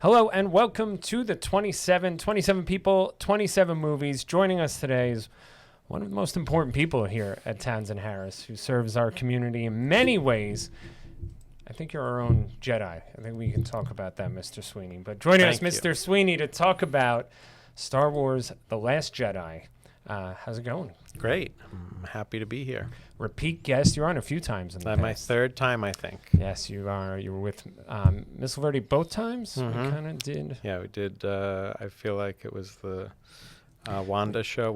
Hello and welcome to the 27 people, 27 movies. Joining us today is one of the most important people here at Townsend Harris, who serves our community in many ways. I think you're our own Jedi. I think we can talk about that, Mr. Sweeney. But joining us, Mr. Sweeney, to talk about Star Wars: The Last Jedi. How's it going? Great. I'm happy to be here. Repeat guest. You're on a few times in the past. My third time, I think. Yes, you are. You were with Miss Laverty both times? Mm-hmm. We kind of did. Yeah, we did. I feel like it was the WandaVision.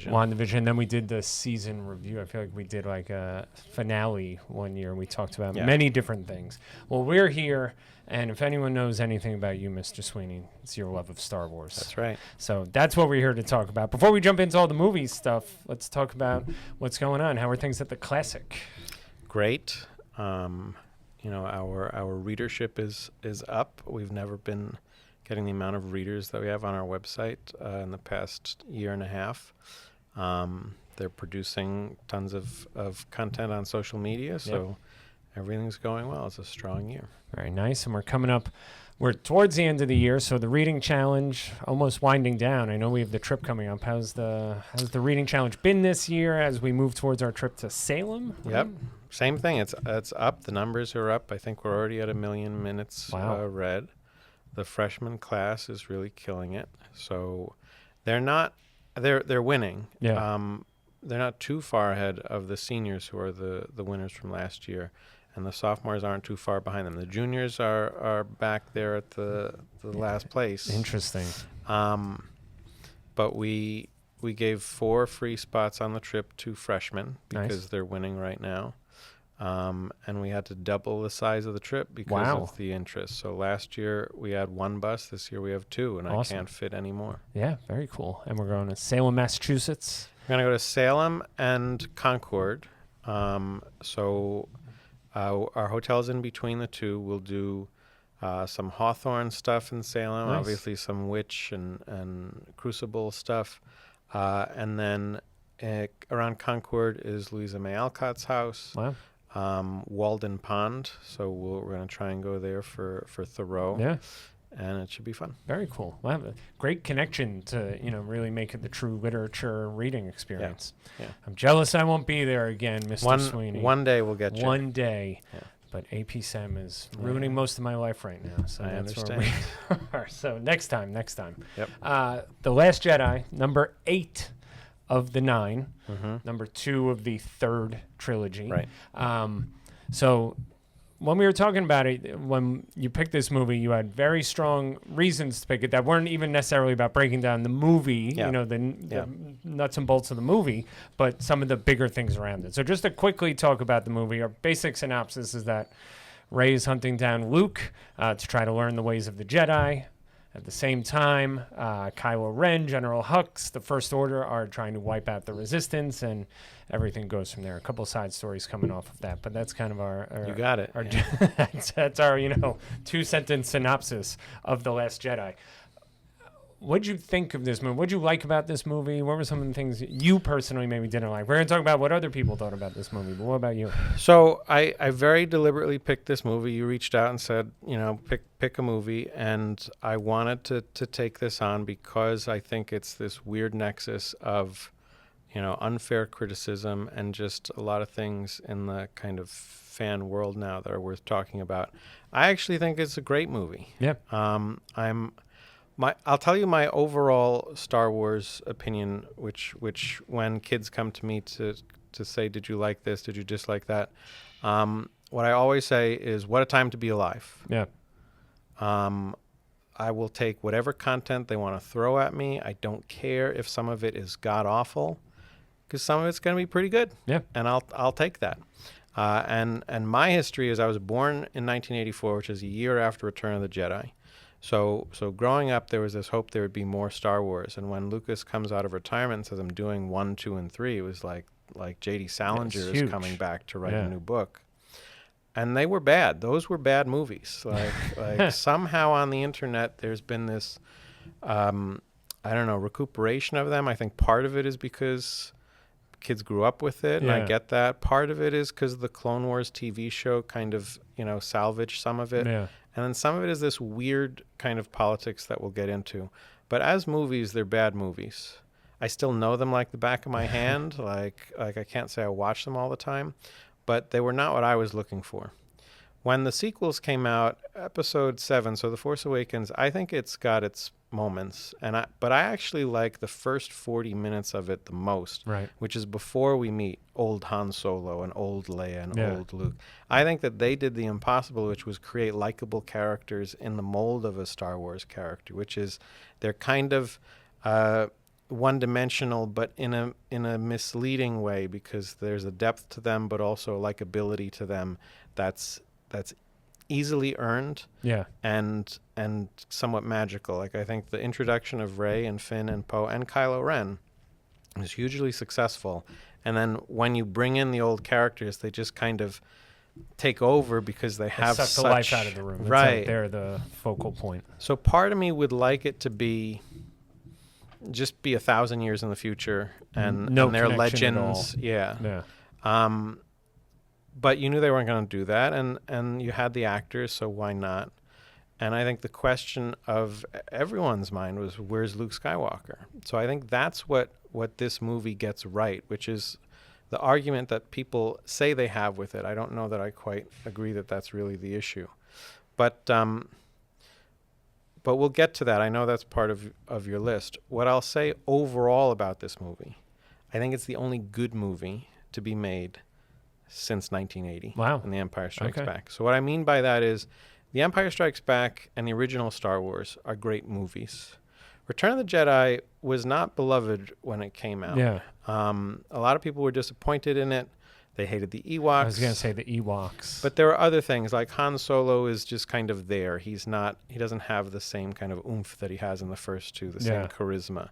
WandaVision. Then we did the season review. I feel like we did like a finale one year. We talked about many different things. Well, we're here, and if anyone knows anything about you, Mr. Sweeney, it's your love of Star Wars. That's right. So that's what we're here to talk about. Before we jump into all the movie stuff, let's talk about what's going on. How are things at the Classic? Great. Our readership is up. We've never been getting the amount of readers that we have on our website in the past year and a half. They're producing tons of content on social media, so everything's going well. It's a strong year. Very nice. And we're towards the end of the year, so the reading challenge almost winding down. I know we have the trip coming up. How's the reading challenge been this year as we move towards our trip to Salem? Yep. Same thing. It's up. The numbers are up. I think we're already at 1 million minutes read. The freshman class is really killing it. So they're winning. Yeah. They're not too far ahead of the seniors who are the winners from last year. And the sophomores aren't too far behind them. The juniors are back there at the last place. Interesting. But we gave 4 free spots on the trip to freshmen because they're winning right now. And we had to double the size of the trip because of the interest. So last year we had 1 bus. This year we have 2, and I can't fit any more. Yeah, very cool. And we're going to Salem, Massachusetts. We're going to go to Salem and Concord. Our hotel's in between the two. We'll do some Hawthorne stuff in Salem, obviously some Witch and Crucible stuff. And then around Concord is Louisa May Alcott's house. Wow. Walden Pond. So we're going to try and go there for Thoreau. Yeah. And it should be fun. Very cool. We'll have a great connection to, really make it the true literature reading experience. Yeah. I'm jealous I won't be there again, Mr. Sweeney. One day we'll get you. One day. Yeah. But AP Sem is ruining most of my life right now. So I that's understand. Where we are. So next time. Yep. The Last Jedi, number 8 of the 9, number 2 of the 3rd trilogy. Right. So when we were talking about it, when you picked this movie, you had very strong reasons to pick it that weren't even necessarily about breaking down the movie, the nuts and bolts of the movie, but some of the bigger things around it. So just to quickly talk about the movie, our basic synopsis is that Rey is hunting down Luke to try to learn the ways of the Jedi. At the same time, Kylo Ren, General Hux, the First Order are trying to wipe out the Resistance, and everything goes from there. A couple side stories coming off of that, but that's kind of our you got it. That's our 2-sentence synopsis of The Last Jedi. What'd you think of this movie? What'd you like about this movie? What were some of the things you personally maybe didn't like? We're going to talk about what other people thought about this movie, but what about you? So I very deliberately picked this movie. You reached out and said, pick a movie, and I wanted to take this on because I think it's this weird nexus of, unfair criticism and just a lot of things in the kind of fan world now that are worth talking about. I actually think it's a great movie. Yeah. I'll tell you my overall Star Wars opinion, which when kids come to me to say, did you like this? Did you dislike that? What I always say is, what a time to be alive. Yeah. I will take whatever content they want to throw at me. I don't care if some of it is god-awful, because some of it's going to be pretty good. Yeah. And I'll take that. And my history is I was born in 1984, which is a year after Return of the Jedi. So growing up, there was this hope there would be more Star Wars. And when Lucas comes out of retirement and says, I'm doing 1, 2, and 3, it was like J.D. Salinger is coming back to write a new book. And they were bad. Those were bad movies. Like somehow on the internet, there's been this, recuperation of them. I think part of it is because kids grew up with it, and I get that. Part of it is because the Clone Wars TV show kind of, salvaged some of it. Yeah. And then some of it is this weird kind of politics that we'll get into. But as movies, they're bad movies. I still know them like the back of my hand. Like I can't say I watch them all the time, but they were not what I was looking for. When the sequels came out, Episode 7, so The Force Awakens, I think it's got its moments, but I actually like the first 40 minutes of it the most, right? Which is before we meet old Han Solo and old Leia and old Luke. I think that they did the impossible, which was create likable characters in the mold of a Star Wars character, which is they're kind of one-dimensional, but in a misleading way, because there's a depth to them, but also a likability to them that's easily earned, and somewhat magical. Like, I think the introduction of Rey and Finn and Poe and Kylo Ren is hugely successful. And then when you bring in the old characters, they just kind of take over because they have suck such the life out of the room. Right, it's like they're the focal point. So part of me would like it to be 1,000 years in the future, and they're legends. Yeah. But you knew they weren't going to do that, and you had the actors, so why not? And I think the question of everyone's mind was, where's Luke Skywalker? So I think that's what this movie gets right, which is the argument that people say they have with it. I don't know that I quite agree that that's really the issue. But we'll get to that. I know that's part of your list. What I'll say overall about this movie, I think it's the only good movie to be made since 1980. Wow. And The Empire Strikes Back. So what I mean by that is The Empire Strikes Back and the original Star Wars are great movies. Return of the Jedi was not beloved when it came out. Yeah. A lot of people were disappointed in it. They hated the Ewoks. I was going to say the Ewoks. But there were other things, like Han Solo is just kind of there. He doesn't have the same kind of oomph that he has in the first two, the same charisma.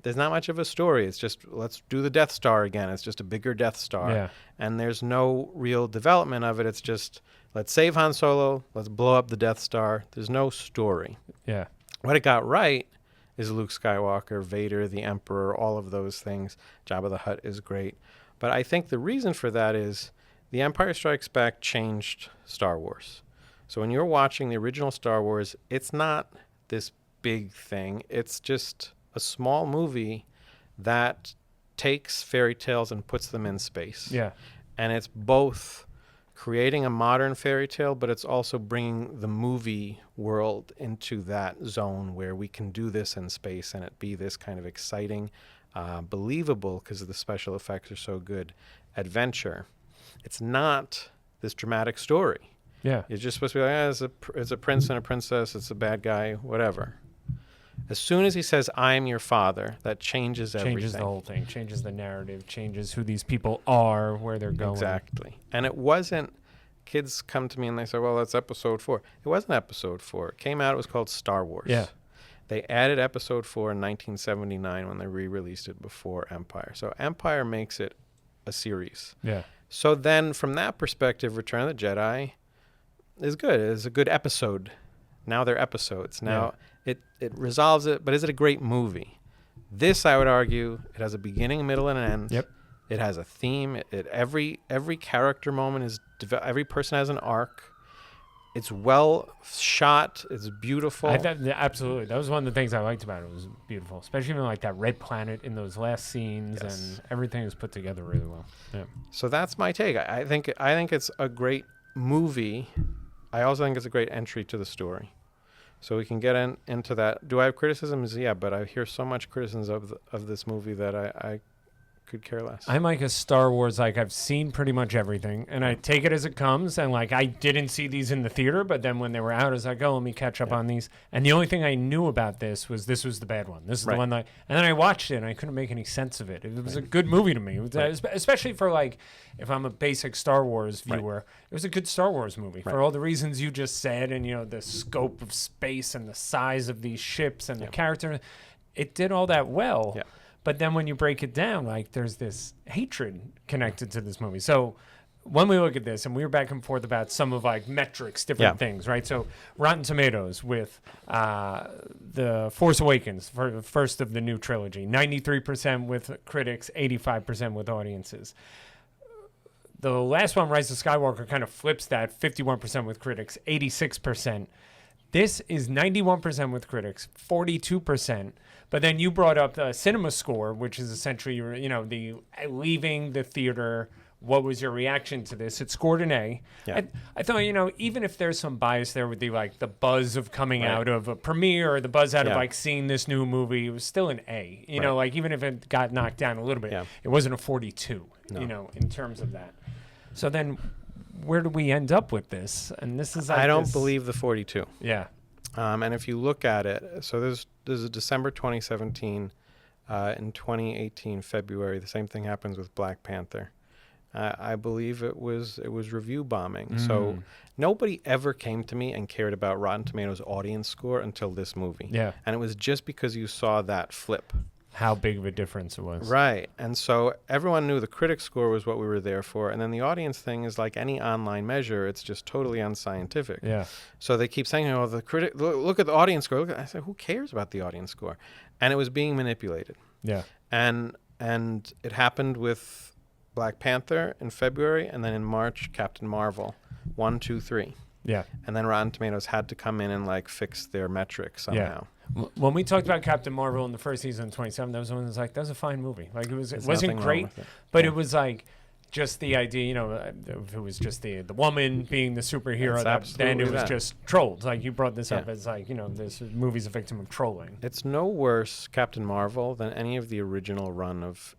There's not much of a story. It's just, let's do the Death Star again. It's just a bigger Death Star. Yeah. And there's no real development of it. It's just, let's save Han Solo. Let's blow up the Death Star. There's no story. Yeah. What it got right is Luke Skywalker, Vader, the Emperor, all of those things. Jabba the Hutt is great. But I think the reason for that is The Empire Strikes Back changed Star Wars. So when you're watching the original Star Wars, it's not this big thing. It's just a small movie that takes fairy tales and puts them in space. Yeah. And it's both creating a modern fairy tale, but it's also bringing the movie world into that zone where we can do this in space and it be this kind of exciting, believable, because the special effects are so good, adventure. It's not this dramatic story. Yeah. It's just supposed to be like, it's a prince and a princess, it's a bad guy, whatever. As soon as he says, I'm your father, that changes everything. Changes the whole thing, changes the narrative, changes who these people are, where they're going. Exactly. And it wasn't, kids come to me and they say, well, that's episode 4. It wasn't episode 4. It came out, it was called Star Wars. Yeah. They added episode 4 in 1979 when they re-released it before Empire. So Empire makes it a series. Yeah. So then from that perspective, Return of the Jedi is good. It's a good episode. Now they're episodes. Now it resolves it, but is it a great movie? This, I would argue, it has a beginning, middle, and an end. Yep. It has a theme. Every character moment is every person has an arc. It's well shot. It's beautiful. Absolutely. That was one of the things I liked about it. It was beautiful, especially even like that red planet in those last scenes, and everything was put together really well. Yeah. So that's my take. I think it's a great movie. I also think it's a great entry to the story. So we can get into that. Do I have criticisms? Yeah, but I hear so much criticisms of this movie that I could care less. I'm like a Star Wars, like I've seen pretty much everything, and I take it as it comes, and like I didn't see these in the theater, but then when they were out, I was like, oh, let me catch up on these. And the only thing I knew about this was the bad one. This is the one that, and then I watched it, and I couldn't make any sense of it. It was a good movie to me, especially for like, if I'm a basic Star Wars viewer, it was a good Star Wars movie for all the reasons you just said, and the scope of space and the size of these ships and the character. It did all that well. Yeah. But then when you break it down, like there's this hatred connected to this movie. So when we look at this, and we were back and forth about some of like metrics, different things, right? So Rotten Tomatoes with The Force Awakens, for the first of the new trilogy, 93% with critics, 85% with audiences. The last one, Rise of Skywalker, kind of flips that 51% with critics, 86%. This is 91% with critics, 42%. But then you brought up the cinema score, which is essentially, the leaving the theater. What was your reaction to this? It scored an A. Yeah. I thought, even if there's some bias there with the buzz of coming out of a premiere or the buzz out of seeing this new movie, it was still an A. Even if it got knocked down a little bit, it wasn't a 42, in terms of that. So then where do we end up with this? And this is, I don't believe the 42. Yeah. And if you look at it, so there's a December 2017, in 2018, February, the same thing happens with Black Panther. I believe it was review bombing. So nobody ever came to me and cared about Rotten Tomatoes audience score until this movie. Yeah. And it was just because you saw that flip. How big of a difference it was. Right. And so everyone knew the critic score was what we were there for. And then the audience thing is like any online measure. It's just totally unscientific. Yeah. So they keep saying, the critic, look at the audience score. I said, who cares about the audience score? And it was being manipulated. Yeah. And it happened with Black Panther in February, and then in March, Captain Marvel, 1, 2, 3. Yeah. And then Rotten Tomatoes had to come in and fix their metrics somehow. Yeah. When we talked about Captain Marvel in the first season of 27, that was one that was that was a fine movie. It wasn't great, but it was just the idea, if it was just the woman being the superhero, then it was just trolled. You brought this up as this movie's a victim of trolling. It's no worse, Captain Marvel, than any of the original run of,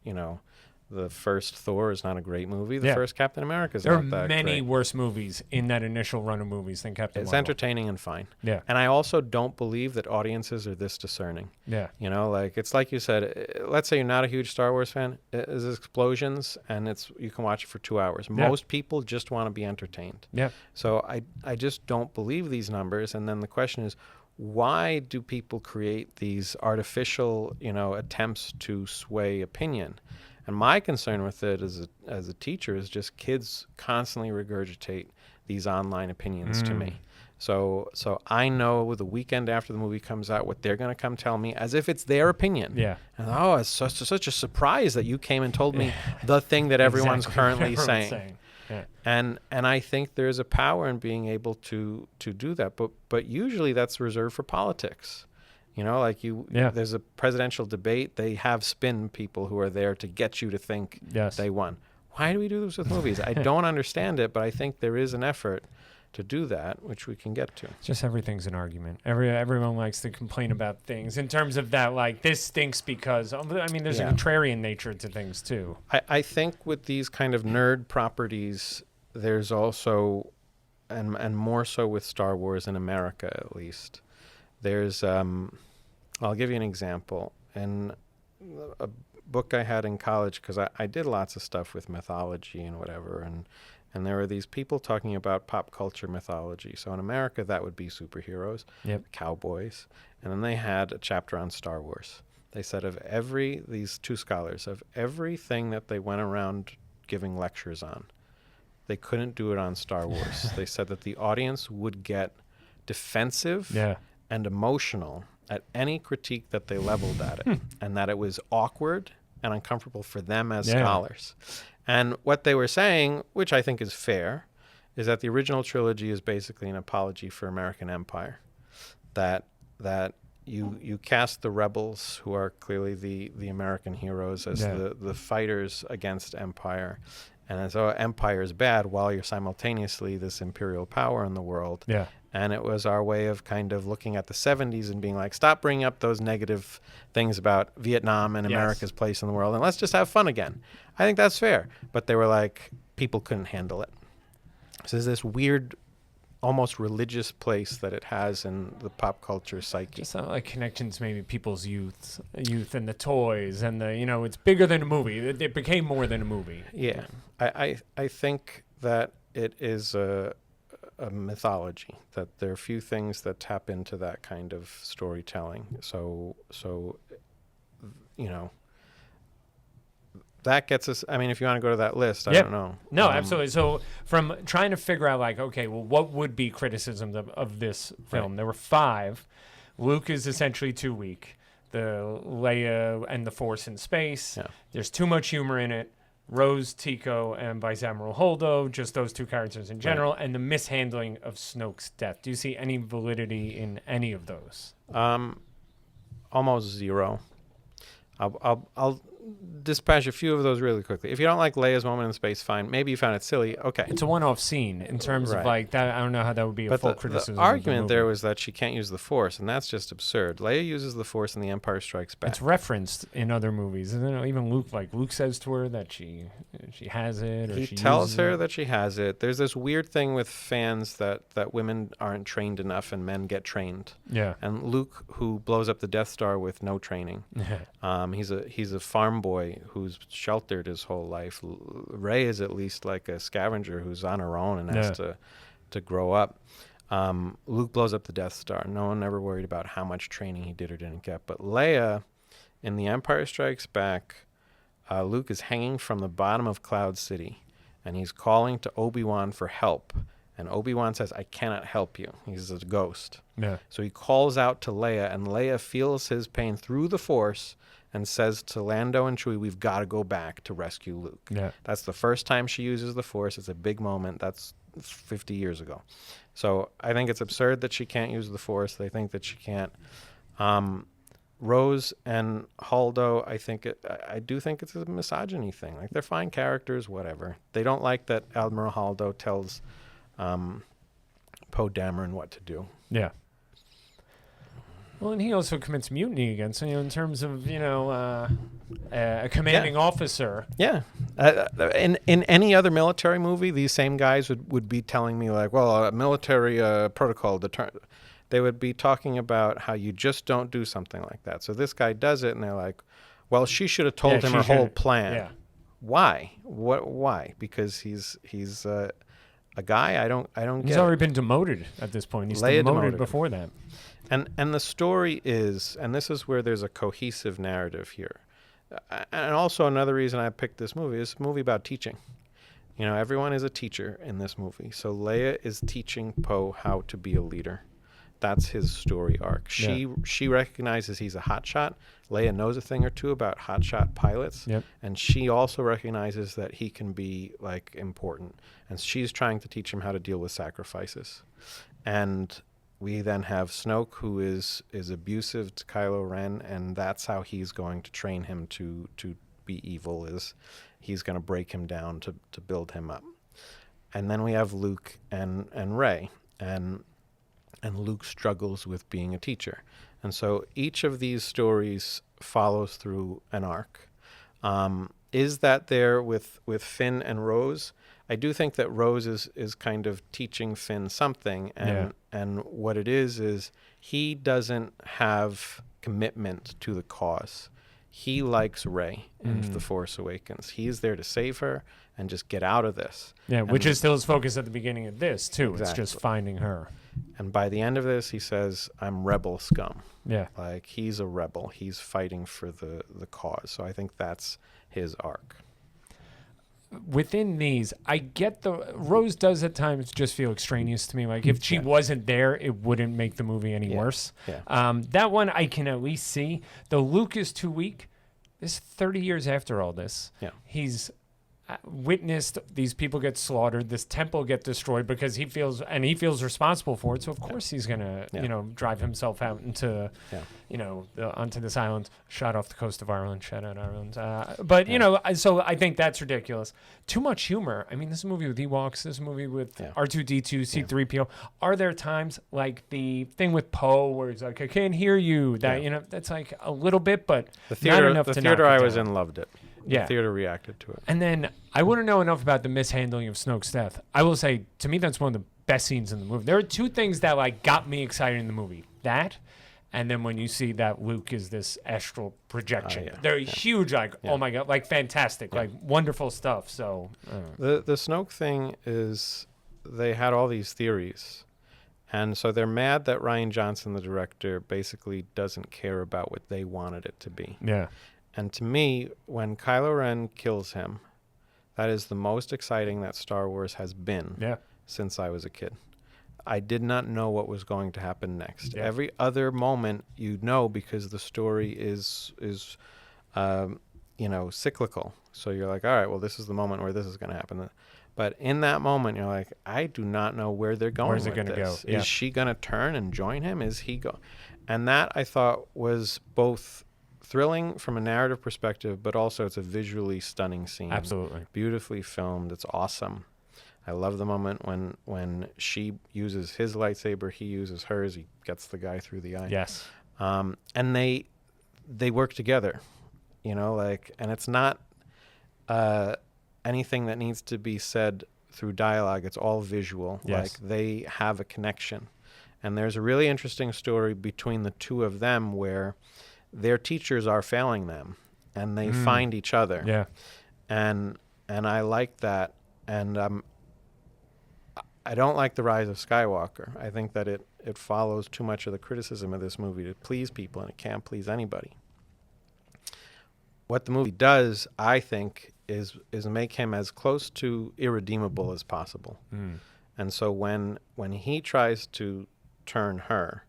the first Thor is not a great movie. The first Captain America is not that great. There are many worse movies in that initial run of movies than Captain Marvel. It's entertaining and fine. Yeah. And I also don't believe that audiences are this discerning. Yeah. It's like you said, let's say you're not a huge Star Wars fan. There's explosions, and you can watch it for 2 hours. Yeah. Most people just want to be entertained. Yeah. So I just don't believe these numbers. And then the question is, why do people create these artificial, attempts to sway opinion? And my concern with it as a teacher is just kids constantly regurgitate these online opinions to me. So I know the weekend after the movie comes out what they're going to come tell me as if it's their opinion. Yeah. And it's such a surprise that you came and told me the thing that everyone's currently saying. Yeah. And I think there's a power in being able to do that. But usually that's reserved for politics. There's a presidential debate. They have spin people who are there to get you to think they won. Why do we do this with movies? I don't understand it, but I think there is an effort to do that, which we can get to. Just everything's an argument. Everyone likes to complain about things in terms of that, this stinks because, there's a contrarian nature to things too. I think with these kind of nerd properties, there's also, and more so with Star Wars in America at least, there's, I'll give you an example. In a book I had in college, because I did lots of stuff with mythology and whatever, and there were these people talking about pop culture mythology. So in America, that would be superheroes, cowboys, and then they had a chapter on Star Wars. They said these two scholars, of everything that they went around giving lectures on, they couldn't do it on Star Wars. They said that the audience would get defensive and emotional at any critique that they leveled at it, and that it was awkward and uncomfortable for them as scholars. And what they were saying, which I think is fair, is that the original trilogy is basically an apology for American empire. That you cast the rebels, who are clearly the American heroes, as the fighters against empire. And so empire is bad while you're simultaneously this imperial power in the world. Yeah. And it was our way of kind of looking at the 70s and being like, stop bringing up those negative things about Vietnam and America's place in the world, and let's just have fun again. I think that's fair. But they were like, people couldn't handle it. So there's this weird, almost religious place that it has in the pop culture psyche. Just like connections, maybe people's youth and the toys and it's bigger than a movie. It became more than a movie. Yeah. I think that it is a mythology, that there are few things that tap into that kind of storytelling. So that gets us, if you want to go to that list, I don't know. No, absolutely. So from trying to figure out what would be criticisms of this film? Right. There were 5. Luke is essentially too weak. The Leia and the Force in space. Yeah. There's too much humor in it. Rose, Tico, and Vice Admiral Holdo, just those two characters in general, and the mishandling of Snoke's death. Do you see any validity in any of those? Almost zero. I'll dispatch a few of those really quickly. If you don't like Leia's moment in space, fine. Maybe you found it silly. Okay. It's a one-off scene in terms of like that. I don't know how that would be a full criticism. The argument there was that she can't use the Force, and that's just absurd. Leia uses the Force in The Empire Strikes Back. It's referenced in other movies, and even Luke says to her that she has it. Or he she tells her it. that she has it. There's this weird thing with fans that women aren't trained enough and men get trained. Yeah. And Luke, who blows up the Death Star with no training, he's a farm boy who's sheltered his whole life. Rey is at least like a scavenger who's on her own and has to grow up. Luke blows up the Death Star. No one ever worried about how much training he did or didn't get. But Leia, in The Empire Strikes Back, Luke is hanging from the bottom of Cloud City, and he's calling to Obi-Wan for help. And Obi-Wan says, "I cannot help you." He's a ghost. Yeah. So he calls out to Leia, and Leia feels his pain through the Force and says to Lando and Chewie, "We've got to go back to rescue Luke." Yeah. That's the first time she uses the Force. It's a big moment. That's 50 years ago. So I think it's absurd that she can't use the Force. They think that she can't. Rose and Holdo, I do think it's a misogyny thing. Like, they're fine characters, whatever. They don't like that Admiral Holdo tells Poe Dameron what to do. Yeah. Well, and he also commits mutiny against, in terms of, a commanding officer. Yeah. In any other military movie, these same guys would be telling me, like, well, a military protocol. They would be talking about how you just don't do something like that. So this guy does it, and they're like, well, she should have told him her whole plan. Yeah. Why? Why? Because he's a guy? I don't get He's already been demoted at this point. He's demoted before that. And the story is, and this is where there's a cohesive narrative here. And also another reason I picked this movie is a movie about teaching. Everyone is a teacher in this movie. So Leia is teaching Poe how to be a leader. That's his story arc. She recognizes he's a hotshot. Leia knows a thing or two about hotshot pilots. Yep. And she also recognizes that he can be, like, important. And she's trying to teach him how to deal with sacrifices. And we then have Snoke, who is abusive to Kylo Ren, and that's how he's going to train him to be evil, is he's going to break him down to build him up. And then we have Luke and Rey, and Luke struggles with being a teacher. And so each of these stories follows through an arc. Is that there with Finn and Rose? I do think that Rose is kind of teaching Finn something, and what it is he doesn't have commitment to the cause. He likes Rey in The Force Awakens. He's there to save her and just get out of this. Yeah, which is still his focus at the beginning of this, too. Exactly. It's just finding her. And by the end of this, he says, "I'm rebel scum." Yeah. Like, he's a rebel. He's fighting for the cause. So I think that's his arc. Within these, I get Rose does at times just feel extraneous to me. Like, if she wasn't there, it wouldn't make the movie any worse. Yeah. That one I can at least see. Though Luke is too weak. This 30 years after all this. Yeah. He's witnessed these people get slaughtered, this temple get destroyed because he feels responsible for it. So of course he's gonna, drive himself out into, onto this island, shot off the coast of Ireland, shout out Ireland. So I think that's ridiculous. Too much humor. I mean, this is a movie with Ewoks. This is a movie with R2D2, C3PO. Are there times like the thing with Poe where he's like, "I can't hear you"? That that's like a little bit, but the theater, not enough the to theater knock it I was down. in loved it. Yeah. The theater reacted to it. And then I wouldn't know enough about the mishandling of Snoke's death. I will say, to me, that's one of the best scenes in the movie. There are two things that got me excited in the movie. That, and then when you see that Luke is this astral projection. They're huge, oh my God, fantastic, wonderful stuff. So the Snoke thing is, they had all these theories. And so they're mad that Rian Johnson, the director, basically doesn't care about what they wanted it to be. Yeah. And to me, when Kylo Ren kills him, that is the most exciting that Star Wars has been since I was a kid. I did not know what was going to happen next. Yeah. Every other moment, because the story is cyclical. So you're like, all right, well, this is the moment where this is going to happen. But in that moment, you're like, I do not know where they're going. Where's it going to go? Is she going to turn and join him? Is he go? And that, I thought, was both thrilling from a narrative perspective, but also it's a visually stunning scene. Absolutely. Beautifully filmed. It's awesome. I love the moment when she uses his lightsaber, he uses hers, he gets the guy through the eye. Yes. And they work together, and it's not anything that needs to be said through dialogue. It's all visual. Yes. Like they have a connection. And there's a really interesting story between the two of them where their teachers are failing them and they find each other. Yeah. And I like that. And I don't like The Rise of Skywalker. I think that it follows too much of the criticism of this movie to please people, and it can't please anybody. What the movie does, I think, is make him as close to irredeemable as possible. And so when he tries to turn her,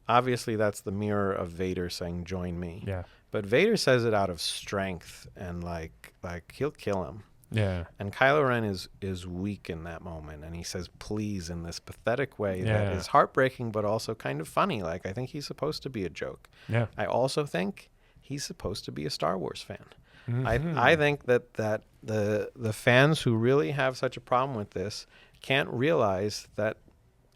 obviously that's the mirror of Vader saying, join me. Yeah. But Vader says it out of strength and like he'll kill him. Yeah. And Kylo Ren is weak in that moment, and he says please in this pathetic way that is heartbreaking but also kind of funny. Like, I think he's supposed to be a joke. Yeah. I also think he's supposed to be a Star Wars fan. Mm-hmm. I think that the fans who really have such a problem with this can't realize that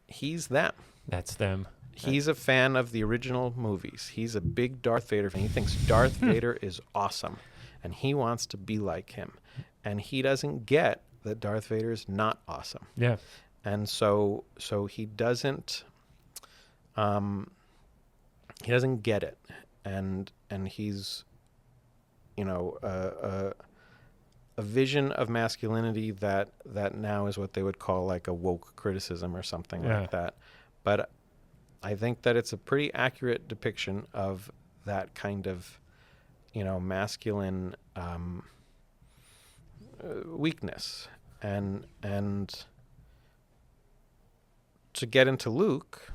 he's them. That's them. He's a fan of the original movies. He's a big Darth Vader fan. He thinks Darth Vader is awesome, and he wants to be like him. And he doesn't get that Darth Vader is not awesome. Yeah. And so he doesn't get it. And he's, a vision of masculinity that now is what they would call like a woke criticism or something like that. But I think that it's a pretty accurate depiction of that kind of, masculine weakness. And to get into Luke,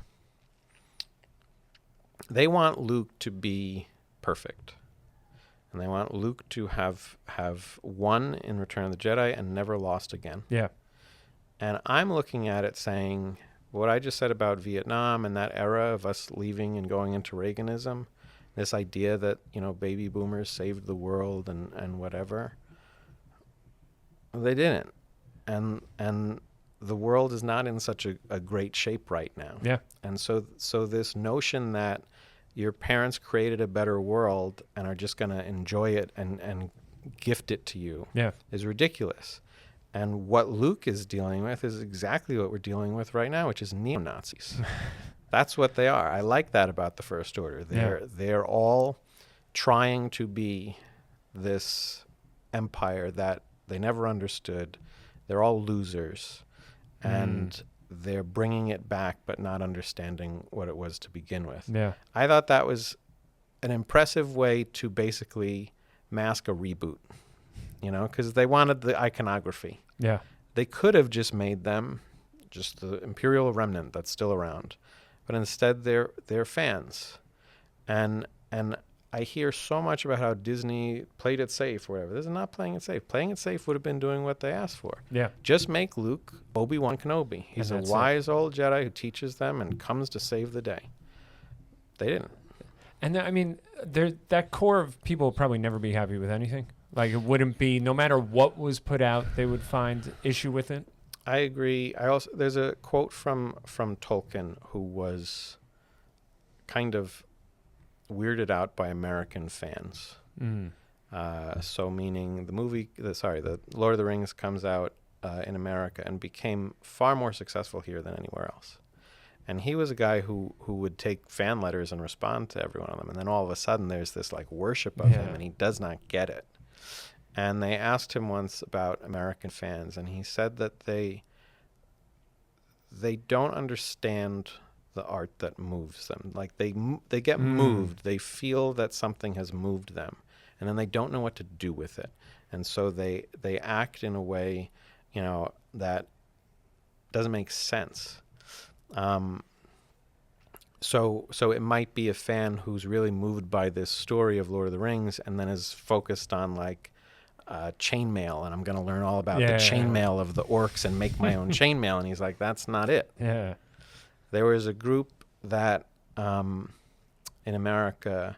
they want Luke to be perfect. And they want Luke to have won in Return of the Jedi and never lost again. Yeah. And I'm looking at it saying, what I just said about Vietnam and that era of us leaving and going into Reaganism, this idea that, baby boomers saved the world and whatever, they didn't. And the world is not in such a great shape right now. Yeah. And so this notion that your parents created a better world and are just going to enjoy it and gift it to you is ridiculous. And what Luke is dealing with is exactly what we're dealing with right now, which is neo-Nazis. That's what they are. I like that about the First Order. They're all trying to be this empire that they never understood. They're all losers. And they're bringing it back, but not understanding what it was to begin with. Yeah. I thought that was an impressive way to basically mask a reboot, because they wanted the iconography. Yeah. They could have just made them just the Imperial remnant that's still around, but instead they're fans. And I hear so much about how Disney played it safe or whatever. This is not playing it safe. Playing it safe would have been doing what they asked for. Yeah. Just make Luke Obi-Wan Kenobi. He's a wise old Jedi who teaches them and comes to save the day. They didn't. And that core of people would probably never be happy with anything. Like, it wouldn't be, no matter what was put out, they would find issue with it. I agree. There's a quote from Tolkien, who was kind of weirded out by American fans. So meaning the Lord of the Rings comes out in America and became far more successful here than anywhere else. And he was a guy who would take fan letters and respond to every one of them. And then all of a sudden there's this like worship of him, and he does not get it. And they asked him once about American fans, and he said that they don't understand the art that moves them. Like they get moved. They feel that something has moved them, and then they don't know what to do with it. And so they act in a way, that doesn't make sense. So it might be a fan who's really moved by this story of Lord of the Rings and then is focused on like chainmail, and I'm going to learn all about the chainmail of the orcs and make my own chainmail. And he's like, that's not it. Yeah. There was a group that in America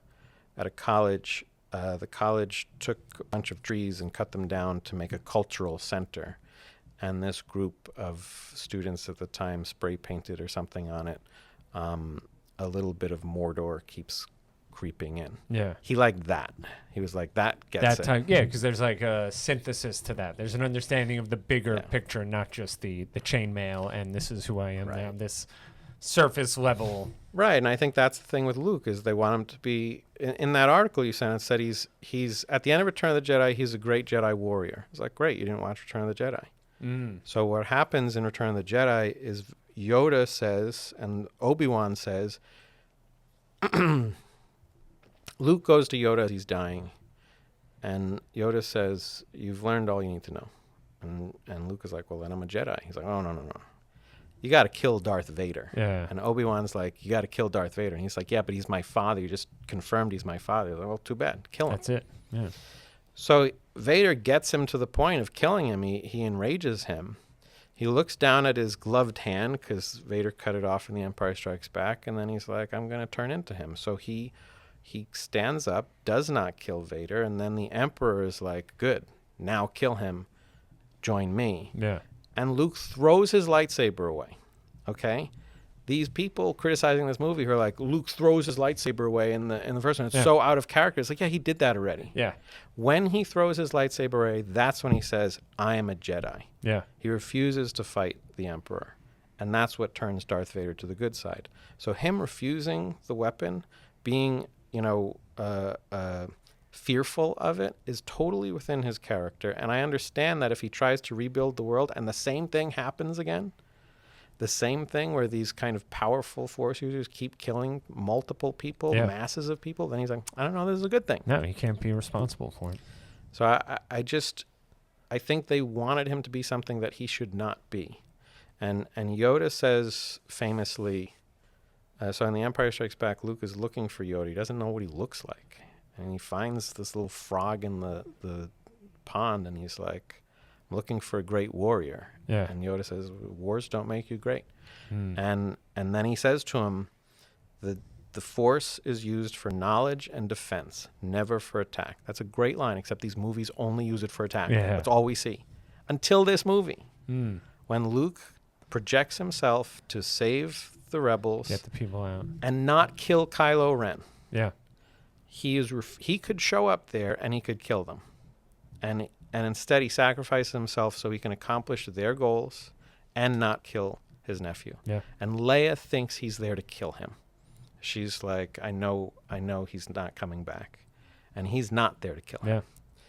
at a college, the college took a bunch of trees and cut them down to make a cultural center. And this group of students at the time spray painted or something on it. A little bit of Mordor keeps creeping in. Yeah. He liked that. He was like, that gets that it. time, yeah, because there's like a synthesis to that. There's an understanding of the bigger picture, not just the chainmail and this is who I am now, this surface level. Right, and I think that's the thing with Luke is they want him to be, in that article you sent, it said he's at the end of Return of the Jedi, he's a great Jedi warrior. It's like, great, you didn't watch Return of the Jedi. So what happens in Return of the Jedi is Yoda says, and Obi-Wan says, Luke goes to Yoda as he's dying, and Yoda says, you've learned all you need to know. And Luke is like, well, then I'm a Jedi. He's like, oh, no. You got to kill Darth Vader. Yeah. And Obi-Wan's like, you got to kill Darth Vader. And he's like, yeah, but he's my father. You just confirmed he's my father. He's like, well, too bad. Kill him. That's it. Yeah. So Vader gets him to the point of killing him. He enrages him. He looks down at his gloved hand because Vader cut it off in The Empire Strikes Back. And then he's like, I'm going to turn into him. So he stands up, does not kill Vader. And then the Emperor is like, good, now kill him. Join me. Yeah. And Luke throws his lightsaber away. Okay? These people criticizing this movie who are like, Luke throws his lightsaber away in the first one. It's so out of character. It's like, yeah, he did that already. Yeah. When he throws his lightsaber away, that's when he says, I am a Jedi. Yeah. He refuses to fight the Emperor. And that's what turns Darth Vader to the good side. So him refusing the weapon, being, fearful of it, is totally within his character. And I understand that if he tries to rebuild the world and the same thing happens again, the same thing where these kind of powerful force users keep killing multiple people, masses of people, then he's like, I don't know, this is a good thing. No, he can't be responsible for it. So I think they wanted him to be something that he should not be. And Yoda says famously, so in The Empire Strikes Back, Luke is looking for Yoda. He doesn't know what he looks like. And he finds this little frog in the pond, and he's like, I'm looking for a great warrior. Yeah. And Yoda says, wars don't make you great. And then he says to him, the Force is used for knowledge and defense, never for attack. That's a great line, except these movies only use it for attack. Yeah. That's all we see. Until this movie. When Luke projects himself to save the rebels. Get the people out. And not kill Kylo Ren. Yeah. He could show up there and he could kill them. And instead he sacrifices himself so he can accomplish their goals and not kill his nephew. Yeah. And Leia thinks he's there to kill him. She's like, I know he's not coming back. And he's not there to kill him. Yeah.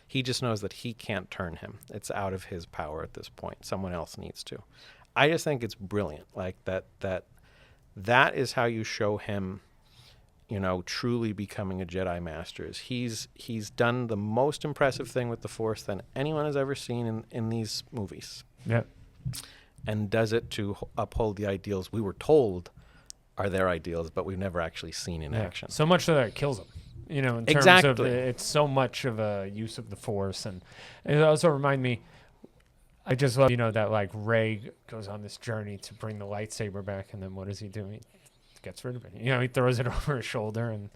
He just knows that he can't turn him. It's out of his power at this point. Someone else needs to. I just think it's brilliant. Like that is how you show him, truly becoming a Jedi Master. Is he's done the most impressive thing with the Force than anyone has ever seen in these movies. Yeah. And does it to uphold the ideals we were told are their ideals, but we've never actually seen in action. So much so that it kills them. In terms of it's so much of a use of the Force. And it also remind me, I just love, that like Rey goes on this journey to bring the lightsaber back, and then what does he do? He gets rid of it. He throws it over his shoulder, and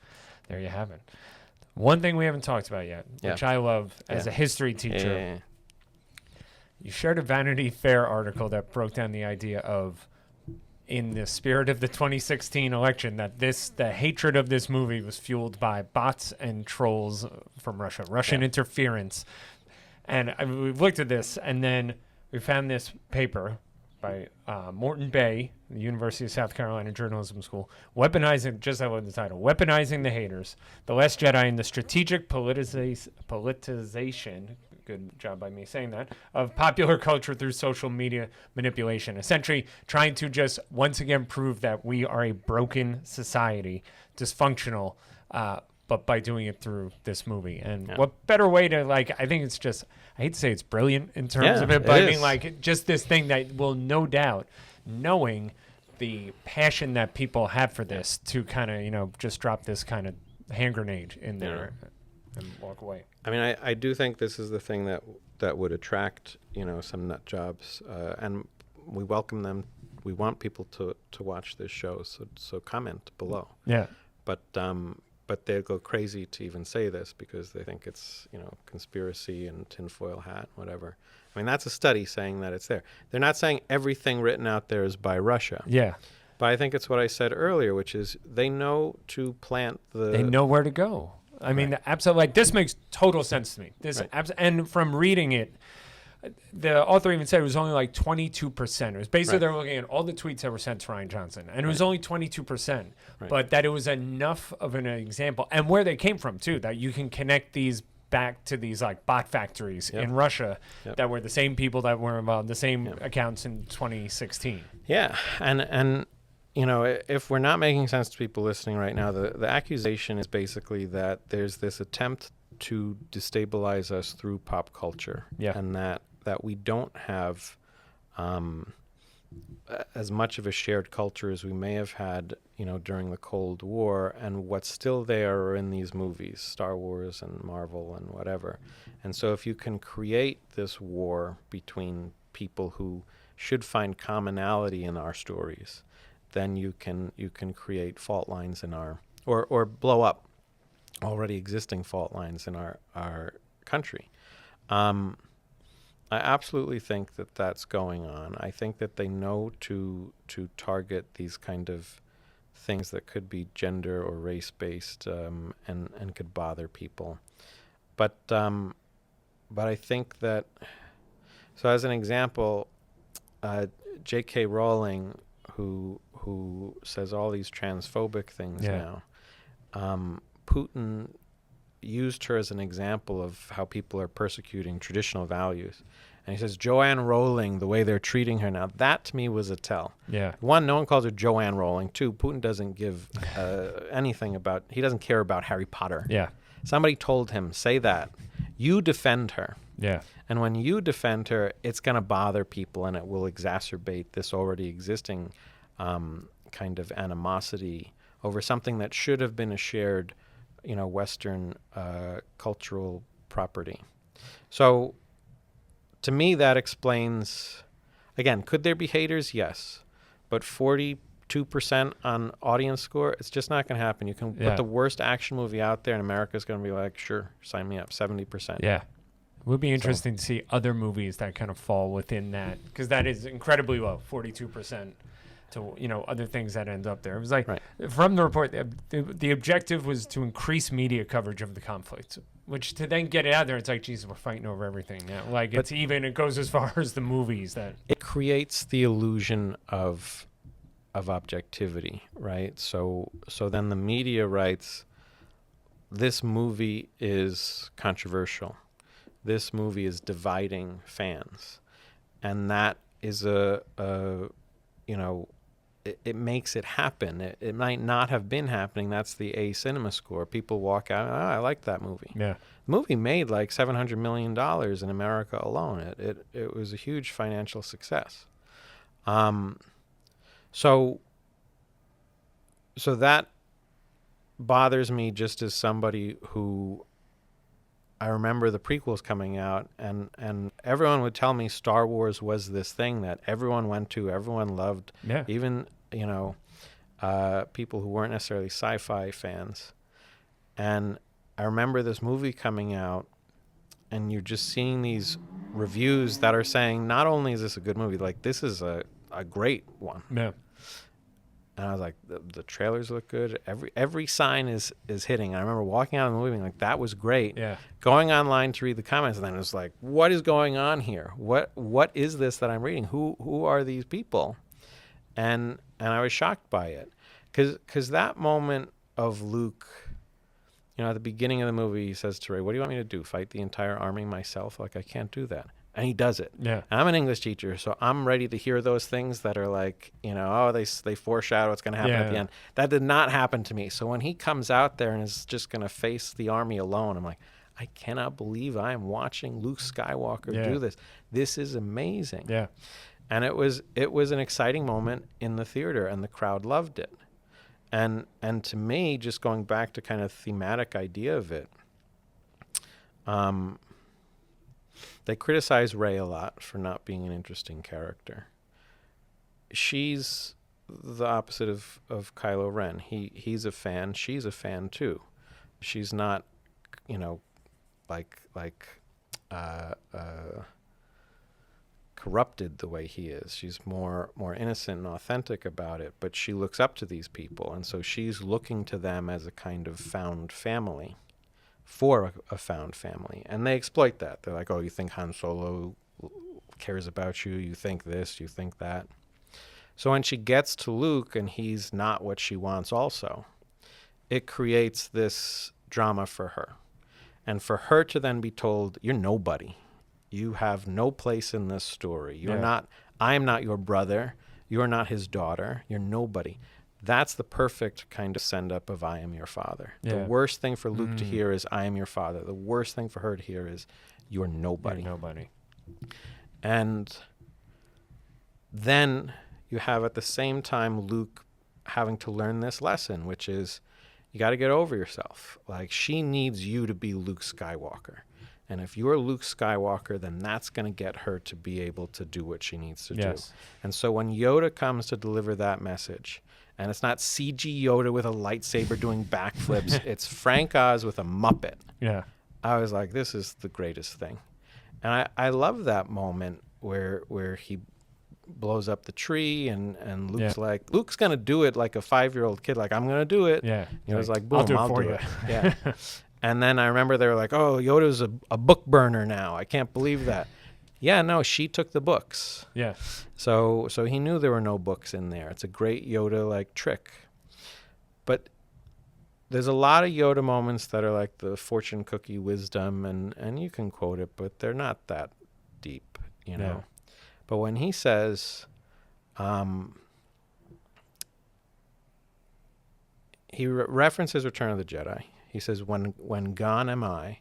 there you have it. One thing we haven't talked about yet, which I love as a history teacher. You shared a Vanity Fair article that broke down the idea of, in the spirit of the 2016 election, that the hatred of this movie was fueled by bots and trolls from Russia, Russian interference. And we've looked at this, and then we found this paper by Morton Bay, the University of South Carolina Journalism School, weaponizing, just I love the title, Weaponizing the Haters, The Last Jedi and the Strategic Politicization, good job by me saying that, of popular culture through social media manipulation. Essentially trying to just once again prove that we are a broken society, dysfunctional, but by doing it through this movie. And what better way to, I think it's just, I hate to say it's brilliant in terms of it, but I mean, just this thing that will no doubt, knowing the passion that people have for this to kind of, just drop this kind of hand grenade in there and walk away. I mean, I do think this is the thing that would attract, some nut jobs, and we welcome them. We want people to watch this show, so comment below. Yeah. But they'll go crazy to even say this because they think it's, conspiracy and tinfoil hat, whatever. I mean, that's a study saying that it's there. They're not saying everything written out there is by Russia. Yeah. But I think it's what I said earlier, which is they know to plant They know where to go. I mean, absolutely. Like, this makes total sense to me. And from reading it, the author even said it was only like 22%. It was basically they're looking at all the tweets that were sent to Ryan Johnson, and it was only 22%. But that it was enough of an example, and where they came from too, that you can connect these back to these like bot factories in Russia that were the same people that were involved, the same accounts in 2016. Yeah, and if we're not making sense to people listening right now, the accusation is basically that there's this attempt to destabilize us through pop culture, and that we don't have as much of a shared culture as we may have had, during the Cold War, and what's still there are in these movies, Star Wars and Marvel and whatever. And so if you can create this war between people who should find commonality in our stories, then you can create fault lines in our, or blow up already existing fault lines in our country. I absolutely think that that's going on. I think that they know to target these kind of things that could be gender or race based, and could bother people. But I think that, so as an example, J.K. Rowling, who says all these transphobic things now, Putin used her as an example of how people are persecuting traditional values. And he says, Joanne Rowling, the way they're treating her now, that to me was a tell. Yeah. One, no one calls her Joanne Rowling. Two, Putin doesn't give anything about, he doesn't care about Harry Potter. Yeah. Somebody told him, say that. You defend her. Yeah. And when you defend her, it's going to bother people, and it will exacerbate this already existing kind of animosity over something that should have been a shared, Western cultural property. So to me, that explains, again, could there be haters? Yes. But 42% on audience score, it's just not going to happen. You can put the worst action movie out there, and America's going to be like, sure, sign me up, 70%. Yeah. It would be interesting to see other movies that kind of fall within that, because that is incredibly low, 42%. To other things that end up there. It was like from the report, the objective was to increase media coverage of the conflict, which to then get it out there, it's like, Jesus, we're fighting over everything now. Like, it goes as far as the movies that it creates the illusion of objectivity, right? So then the media writes, this movie is controversial. This movie is dividing fans, and that is it makes it happen. It might not have been happening. That's the A cinema score. People walk out, I like that movie. Yeah. The movie made like $700 million in America alone. It was a huge financial success. So that bothers me, just as somebody who, I remember the prequels coming out, and everyone would tell me Star Wars was this thing that everyone went to, everyone loved, even, people who weren't necessarily sci-fi fans. And I remember this movie coming out, and you're just seeing these reviews that are saying, not only is this a good movie, like, this is a great one. Yeah. And I was like, the trailers look good. Every sign is hitting. I remember walking out of the movie being like, that was great. Yeah. Going online to read the comments, and then it was like, what is going on here? What is this that I'm reading? Who are these people? And I was shocked by it, because that moment of Luke, at the beginning of the movie, he says to Rey, "What do you want me to do? Fight the entire army myself? Like, I can't do that." And he does it. Yeah. And I'm an English teacher, so I'm ready to hear those things that are like, they foreshadow what's going to happen at the end. That did not happen to me. So when he comes out there and is just going to face the army alone, I'm like, I cannot believe I am watching Luke Skywalker do this. This is amazing. Yeah. And it was an exciting moment in the theater, and the crowd loved it. And to me, just going back to kind of thematic idea of it, they criticize Rey a lot for not being an interesting character. She's the opposite of Kylo Ren. He's a fan. She's a fan too. She's not, corrupted the way he is. She's more innocent and authentic about it, but she looks up to these people, and so she's looking to them as a kind of found family, for a found family. And they exploit that. They're like, oh, you think Han Solo cares about you, you think this, you think that. So when she gets to Luke and he's not what she wants also, it creates this drama for her. And for her to then be told, you're nobody. You have no place in this story. You're not, I am not your brother. You're not his daughter. You're nobody. That's the perfect kind of send-up of I am your father. Yeah. The worst thing for Luke to hear is I am your father. The worst thing for her to hear is you're nobody. You're nobody. And then you have at the same time Luke having to learn this lesson, which is you got to get over yourself. Like, she needs you to be Luke Skywalker. And if you're Luke Skywalker, then that's going to get her to be able to do what she needs to do. And so when Yoda comes to deliver that message, and it's not CG Yoda with a lightsaber doing backflips, it's Frank Oz with a Muppet. Yeah. I was like, this is the greatest thing. And I love that moment where he blows up the tree and Luke's like, Luke's going to do it like a 5-year-old kid, like, I'm going to do it. Yeah. He was like, boom, I'll do it. Yeah. And then I remember they were like, oh, Yoda's a book burner now. I can't believe that. Yeah, no, she took the books. Yeah. So he knew there were no books in there. It's a great Yoda-like trick. But there's a lot of Yoda moments that are like the fortune cookie wisdom, and you can quote it, but they're not that deep, you know. Yeah. But when he says, he references Return of the Jedi. He says, when gone am I,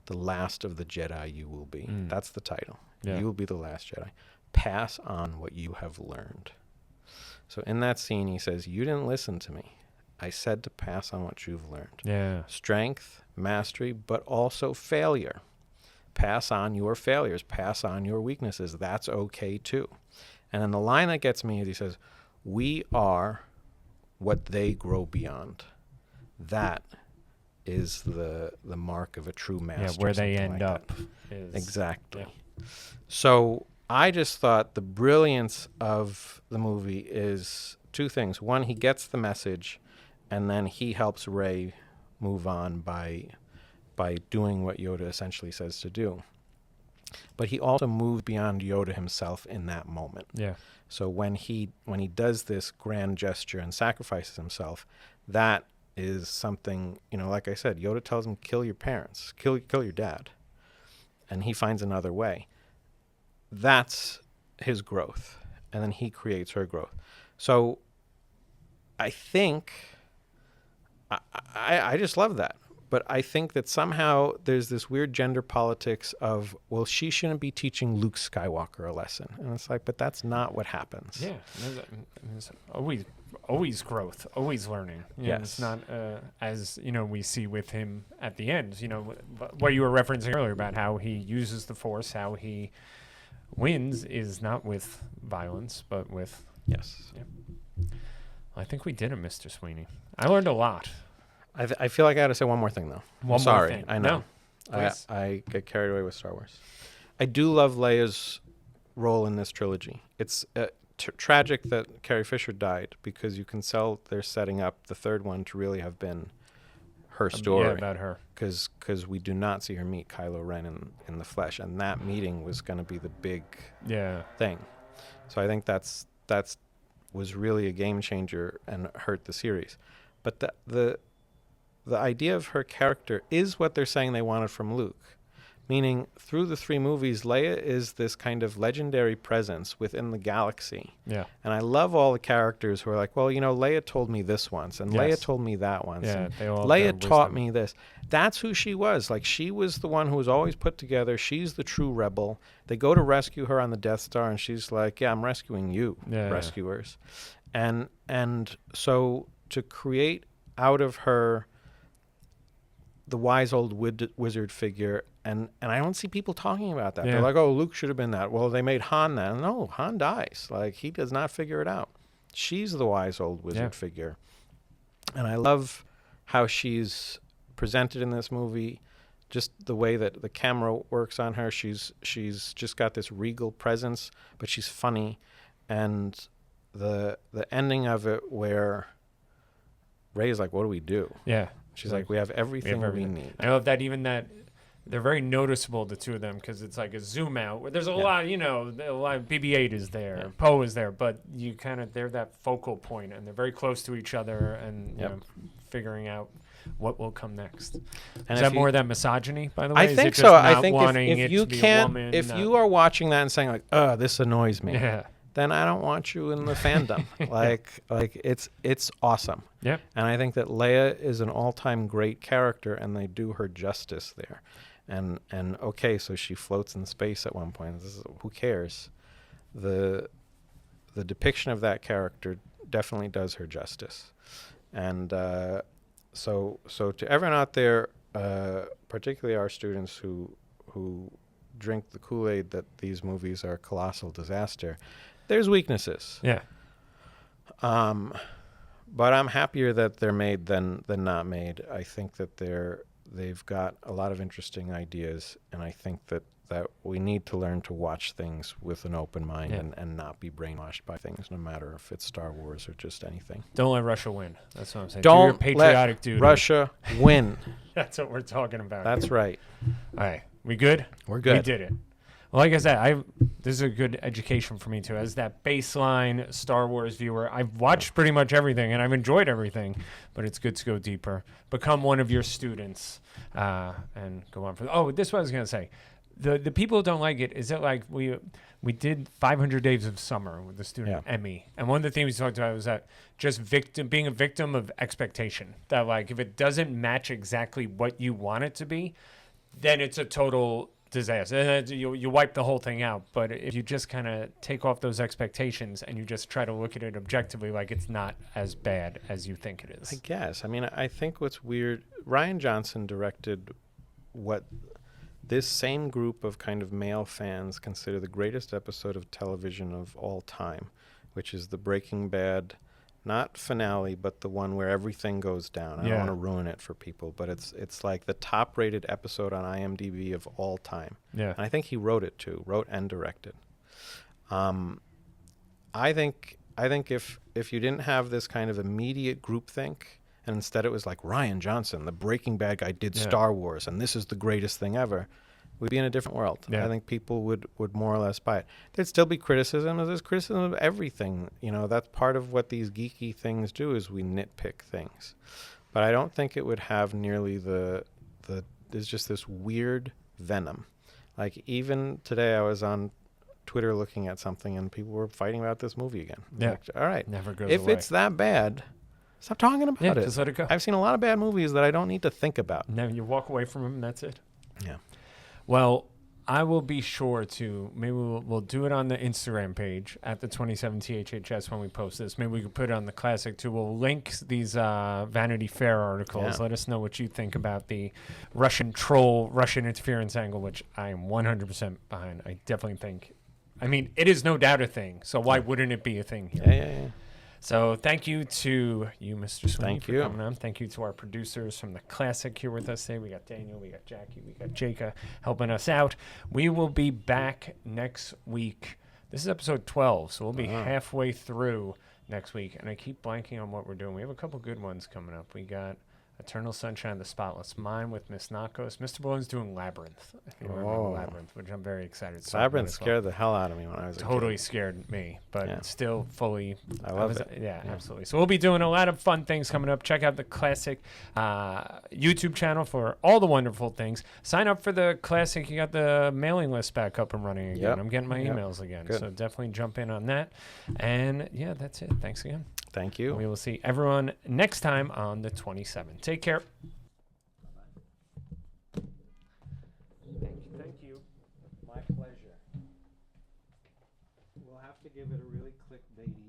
the last of the Jedi you will be. That's the title. Yeah. You will be the last Jedi. Pass on what you have learned. So in that scene, he says, you didn't listen to me. I said to pass on what you've learned. Yeah. Strength, mastery, but also failure. Pass on your failures. Pass on your weaknesses. That's okay too. And then the line that gets me is he says, we are what they grow beyond. That is the mark of a true master. Yeah, where they end up. Exactly. Yeah. So I just thought the brilliance of the movie is two things. One, he gets the message, and then he helps Rey move on by doing what Yoda essentially says to do. But he also moves beyond Yoda himself in that moment. Yeah. So when he does this grand gesture and sacrifices himself, that is something, like I said, Yoda tells him, kill your parents, kill your dad. And he finds another way. That's his growth. And then he creates her growth. So I think, I just love that. But I think that somehow there's this weird gender politics of, well, she shouldn't be teaching Luke Skywalker a lesson. And it's like, but that's not what happens. Yeah. There's always growth, always learning. Yes. It's not, as, we see with him at the end, what you were referencing earlier about how he uses the Force, how he wins is not with violence, but with... Yes. Yeah. I think we did it, Mr. Sweeney. I learned a lot. I feel like I got to say one more thing, though. One more thing. I know. No, I get carried away with Star Wars. I do love Leia's role in this trilogy. It's tragic that Carrie Fisher died, because you can tell they're setting up the third one to really have been her story. Yeah, about her. Because we do not see her meet Kylo Ren in the flesh, and that meeting was going to be the big thing. So I think that's was really a game changer and hurt the series. But the idea of her character is what they're saying they wanted from Luke. meaning through the 3 movies, Leia is this kind of legendary presence within the galaxy. Yeah. And I love all the characters who are like, well, Leia told me this once, and Leia told me that once. Yeah, and they all have Leia their taught wisdom. me this. That's who she was. Like, she was the one who was always put together. She's the true rebel. They go to rescue her on the Death Star, and she's like, yeah, I'm rescuing you, rescuers. And so to create out of her the wise old wizard figure, and I don't see people talking about that. They're like, oh, Luke should have been that. Well, they made Han that. No, Han dies. Like, he does not figure it out. She's the wise old wizard figure. And I love how she's presented in this movie, just the way that the camera works on her. She's just got this regal presence, but she's funny. And the ending of it where Rey's like, what do we do? Yeah. She's like, we have everything we need. I love that even that they're very noticeable, the two of them, because it's like a zoom out where there's a lot, a lot of BB-8 is there, Poe is there, but you kind of, they're that focal point, and they're very close to each other, and figuring out what will come next. And is that more of that misogyny, by the way? I think so. I think if you can't, if you are watching that and saying like, oh, this annoys me, then I don't want you in the fandom. like it's awesome. Yep. And I think that Leia is an all-time great character, and they do her justice there. And okay, so she floats in space at one point. Who cares? The depiction of that character definitely does her justice. And so to everyone out there, particularly our students who drink the Kool-Aid that these movies are a colossal disaster, there's weaknesses. Yeah. But I'm happier that they're made than not made. I think that they've got a lot of interesting ideas, and I think that we need to learn to watch things with an open mind and not be brainwashed by things, no matter if it's Star Wars or just anything. Don't let Russia win. That's what I'm saying. Don't do your patriotic let duty. Russia win. That's what we're talking about. That's right. All right. We good? We're good. We did it. Well, like I said, this is a good education for me, too. As that baseline Star Wars viewer, I've watched pretty much everything, and I've enjoyed everything, but it's good to go deeper. Become one of your students and go on. This is what I was going to say. The people who don't like it, is it like we did 500 Days of Summer with the student Emmy, and one of the things we talked about was that just being a victim of expectation. That, like, if it doesn't match exactly what you want it to be, then it's a total disaster. And you wipe the whole thing out. But if you just kind of take off those expectations and you just try to look at it objectively, like, it's not as bad as you think it is. I guess. I mean, I think what's weird, Rian Johnson directed what this same group of kind of male fans consider the greatest episode of television of all time, which is the Breaking Bad, not finale, but the one where everything goes down. I don't want to ruin it for people, but it's like the top-rated episode on IMDb of all time. Yeah. And I think he wrote it too, wrote and directed. I think if you didn't have this kind of immediate groupthink, and instead it was like Rian Johnson, the Breaking Bad guy, did Star Wars, and this is the greatest thing ever, we'd be in a different world. I think people would more or less buy it. There'd still be criticism. There's criticism of everything. That's part of what these geeky things do, is we nitpick things. But I don't think it would have nearly there's just this weird venom. Like, even today I was on Twitter looking at something, and people were fighting about this movie again. Yeah. Like, all right. Never goes if away. it's that bad, stop talking about it. Just let it go. I've seen a lot of bad movies that I don't need to think about. No, you walk away from them, and that's it. Yeah. Well, I will be sure to, maybe we'll do it on the Instagram page at the 27 THHS when we post this. Maybe we could put it on the Classic too. We'll link these Vanity Fair articles. Yeah. Let us know what you think about the Russian interference angle, which I am 100% behind. I definitely think, it is no doubt a thing. So why wouldn't it be a thing here? Yeah. So thank you to you, Mr. Sweeney, Thank for you. coming on. Thank you to our producers from the Classic here with us today. We got Daniel, we got Jackie, we got Jacob helping us out. We will be back next week. This is episode 12, so we'll be halfway through next week. And I keep blanking on what we're doing. We have a couple good ones coming up. We got Eternal Sunshine of the Spotless Mind with Miss Nakos. Mr. Balloon's doing Labyrinth. If you remember Labyrinth, which I'm very excited to Labyrinth scared the hell out of me when I was a kid. Totally scared me, but still fully. I love it. Yeah, absolutely. So we'll be doing a lot of fun things coming up. Check out the Classic YouTube channel for all the wonderful things. Sign up for the Classic. You got the mailing list back up and running again. Yep. I'm getting my emails again. Good. So definitely jump in on that. And yeah, that's it. Thanks again. Thank you. We will see everyone next time on the 27th. Take care. Thank you. My pleasure. We'll have to give it a really clickbaity